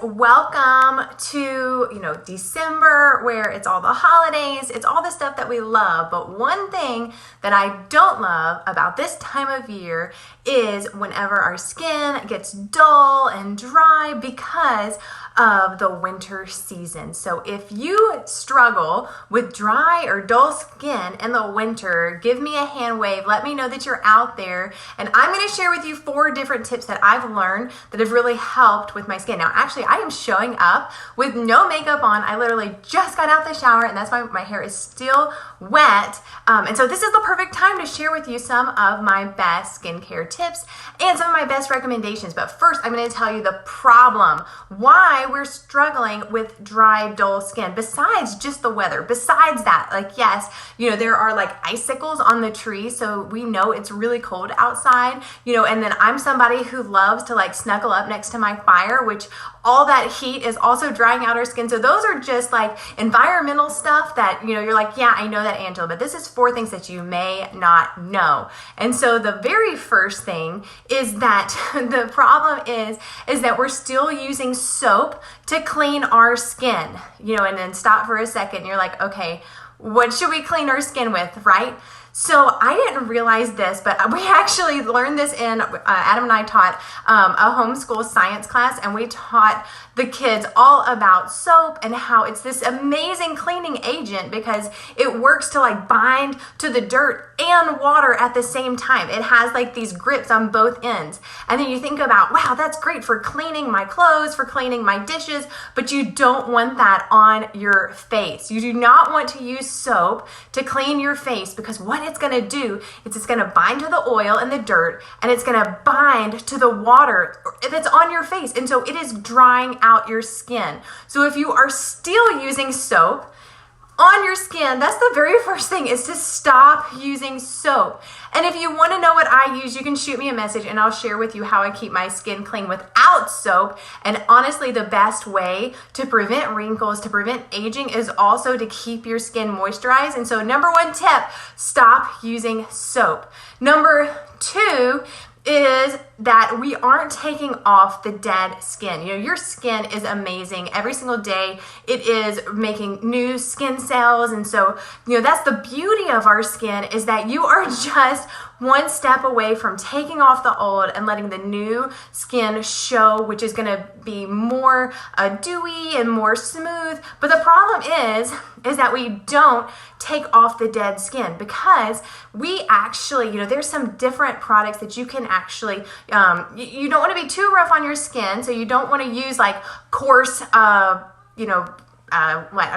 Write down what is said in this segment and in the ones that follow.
welcome to, December, where it's all the holidays, it's all the stuff that we love. But one thing that I don't love about this time of year is whenever our skin gets dull and dry because of the winter season. So if you struggle with dry or dull skin in the winter, give me a hand wave. Let me know that you're out there. And I'm going to share with you 4 different tips that I've learned that have really helped with my skin. Now, actually, I am showing up with no makeup on. I literally just got out the shower, and that's why my hair is still wet. And so this is the perfect time to share with you some of my best skincare tips and some of my best recommendations. But first, I'm going to tell you the problem, why we're struggling with dry, dull skin, besides just the weather. Besides that, yes, there are icicles on the tree, so we know it's really cold outside, and then I'm somebody who loves to snuggle up next to my fire, which all that heat is also drying out our skin. So those are just environmental stuff that, you're yeah, I know that, Angela, but this is 4 things that you may not know. And so the very first thing is that the problem is that we're still using soap to clean our skin, and then stop for a second. You're like, okay, what should we clean our skin with, right? So I didn't realize this, but we actually learned this in, Adam and I taught a homeschool science class, and we taught the kids all about soap and how it's this amazing cleaning agent because it works to bind to the dirt and water at the same time. It has these grips on both ends. And then you think about, wow, that's great for cleaning my clothes, for cleaning my dishes, but you don't want that on your face. You do not want to use soap to clean your face because what it's going to do is it's going to bind to the oil and the dirt, and it's going to bind to the water that's on your face. And so it is drying out your skin. So if you are still using soap on your skin, that's the very first thing, is to stop using soap. And if you want to know what I use, you can shoot me a message and I'll share with you how I keep my skin clean without soap. And honestly, the best way to prevent wrinkles, to prevent aging, is also to keep your skin moisturized. And so number 1 tip, stop using soap. Number 2 is that we aren't taking off the dead skin. Your skin is amazing. Every single day it is making new skin cells. And so, that's the beauty of our skin, is that you are just one step away from taking off the old and letting the new skin show, which is going to be more dewy and more smooth. But the problem is that we don't take off the dead skin, because we actually, there's some different products that you can actually, you don't want to be too rough on your skin. So you don't want to use coarse, I'm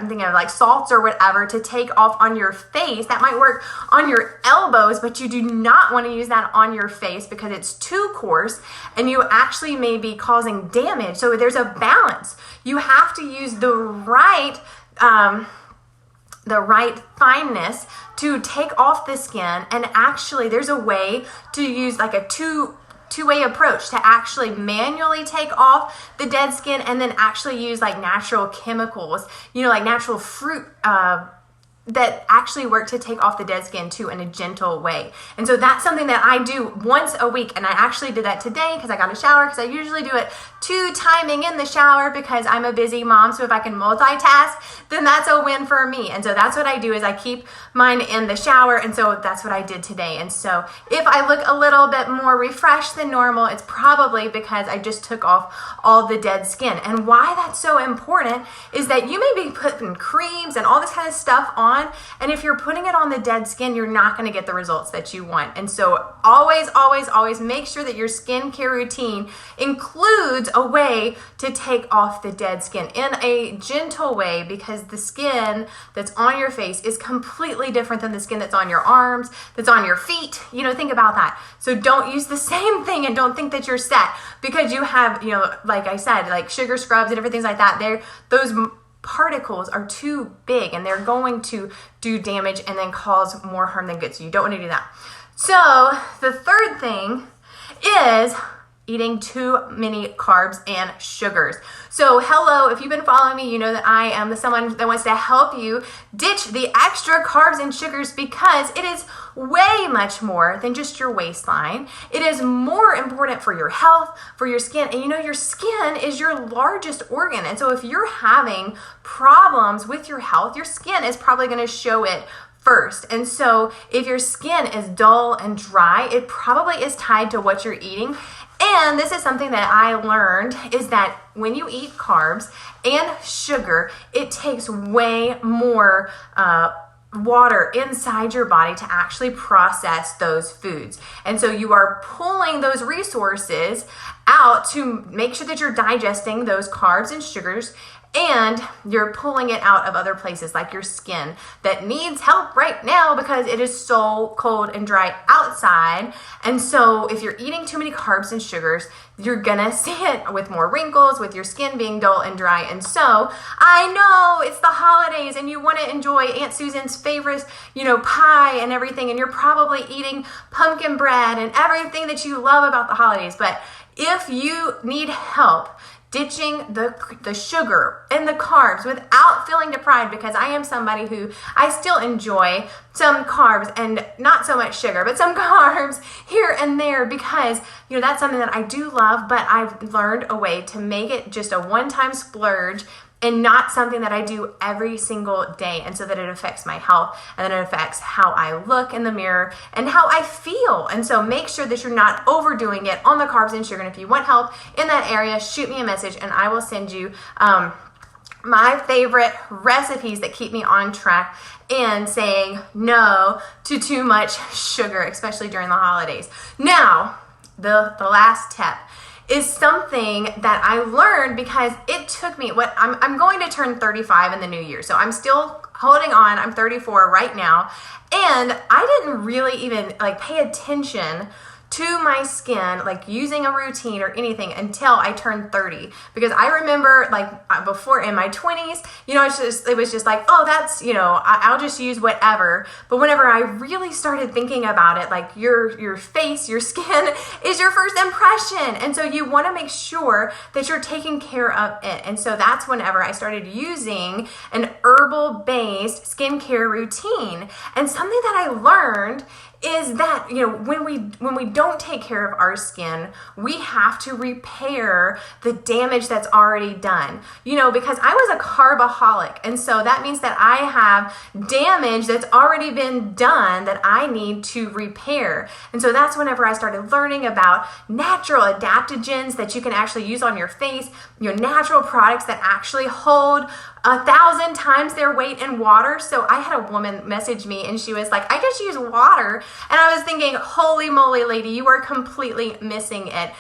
thinking of salts or whatever to take off on your face. That might work on your elbows, but you do not want to use that on your face because it's too coarse and you actually may be causing damage. So there's a balance. You have to use the right fineness to take off the skin. And actually there's a way to use a two-way approach to actually manually take off the dead skin, and then actually use natural chemicals, natural fruit that actually work to take off the dead skin too, in a gentle way. And so that's something that I do once a week. And I actually did that today because I got a shower, because I usually do it 2 timing in the shower because I'm a busy mom. So if I can multitask, then that's a win for me. And so that's what I do, is I keep mine in the shower. And so that's what I did today. And so if I look a little bit more refreshed than normal, it's probably because I just took off all the dead skin. And why that's so important is that you may be putting creams and all this kind of stuff on, and if you're putting it on the dead skin, you're not going to get the results that you want. And so always, always, always make sure that your skincare routine includes a way to take off the dead skin in a gentle way, because the skin that's on your face is completely different than the skin that's on your arms, that's on your feet. Think about that. So don't use the same thing and don't think that you're set because you have, like I said, sugar scrubs and different things like that. Those particles are too big and they're going to do damage and then cause more harm than good. So you don't want to do that. So the third thing is eating too many carbs and sugars. So hello, if you've been following me, you know that I am someone that wants to help you ditch the extra carbs and sugars because it is way much more than just your waistline. It is more important for your health, for your skin, and you know your skin is your largest organ. And so if you're having problems with your health, your skin is probably going to show it first. And so if your skin is dull and dry, it probably is tied to what you're eating. And this is something that I learned is that when you eat carbs and sugar, it takes way more water inside your body to actually process those foods. And so you are pulling those resources out to make sure that you're digesting those carbs and sugars, and you're pulling it out of other places like your skin that needs help right now because it is so cold and dry outside. And so if you're eating too many carbs and sugars, you're gonna see it with more wrinkles, with your skin being dull and dry. And so I know it's the holidays and you want to enjoy Aunt Susan's favorite, pie and everything, and you're probably eating pumpkin bread and everything that you love about the holidays. But if you need help ditching the sugar and the carbs without feeling deprived, because I am somebody who I still enjoy some carbs and not so much sugar, but some carbs here and there because, that's something that I do love, but I've learned a way to make it just a one-time splurge and not something that I do every single day, and so that it affects my health, and then it affects how I look in the mirror and how I feel. And so make sure that you're not overdoing it on the carbs and sugar. And if you want help in that area, shoot me a message and I will send you my favorite recipes that keep me on track and saying no to too much sugar, especially during the holidays. Now, the last tip is something that I learned because it took me, I'm going to turn 35 in the new year. So I'm still holding on. I'm 34 right now. And I didn't really even pay attention to my skin, using a routine or anything until I turned 30. Because I remember before in my 20s, it was just oh, that's, I'll just use whatever. But whenever I really started thinking about it, your face, your skin is your first impression. And so you want to make sure that you're taking care of it. And so that's whenever I started using an herbal-based skincare routine. And something that I learned is that, when we don't take care of our skin, we have to repair the damage that's already done. Because I was a carbaholic. And so that means that I have damage that's already been done that I need to repair. And so that's whenever I started learning about natural adaptogens that you can actually use on your face, natural products that actually hold 1,000 times their weight in water. So I had a woman message me and she was like, I just use water. And I was thinking, holy moly, lady, you are completely missing it.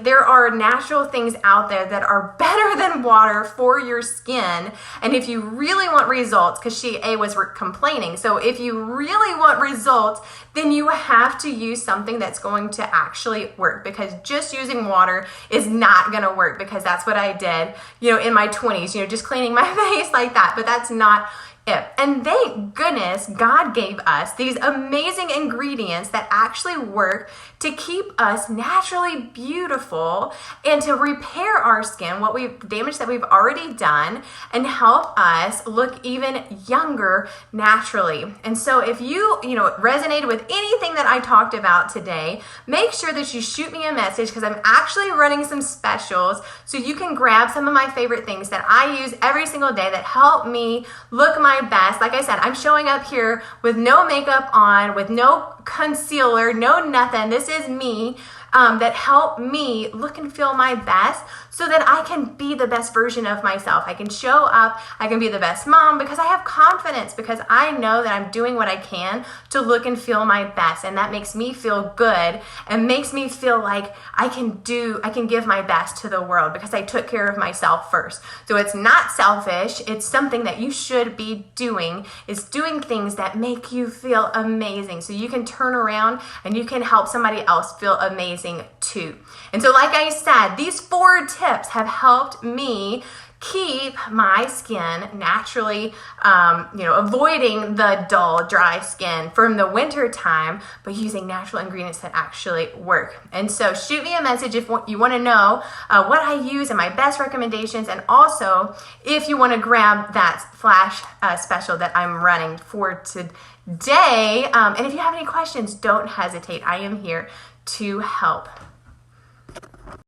There are natural things out there that are better than water for your skin. And if you really want results, because she was complaining. So if you really want results, then you have to use something that's going to actually work, because just using water is not going to work, because that's what I did, in my 20s, just cleaning my face like that. But that's not it. And thank goodness God gave us these amazing ingredients that actually work to keep us naturally beautiful and to repair our skin, damage that we've already done, and help us look even younger naturally. And so if you resonated with anything that I talked about today, make sure that you shoot me a message, because I'm actually running some specials so you can grab some of my favorite things that I use every single day that help me look my best. Like I said, I'm showing up here with no makeup on, with no concealer, no nothing. This is me. That help me look and feel my best so that I can be the best version of myself. I can show up, I can be the best mom because I have confidence, because I know that I'm doing what I can to look and feel my best. And that makes me feel good and makes me feel like I can give my best to the world because I took care of myself first. So it's not selfish. It's something that you should be doing, is doing things that make you feel amazing so you can turn around and you can help somebody else feel amazing too. And so like I said, these 4 tips have helped me keep my skin naturally, avoiding the dull, dry skin from the winter time, but using natural ingredients that actually work. And so shoot me a message if you want to know what I use and my best recommendations, and also if you want to grab that flash special that I'm running for today. And if you have any questions, don't hesitate. I am here to help.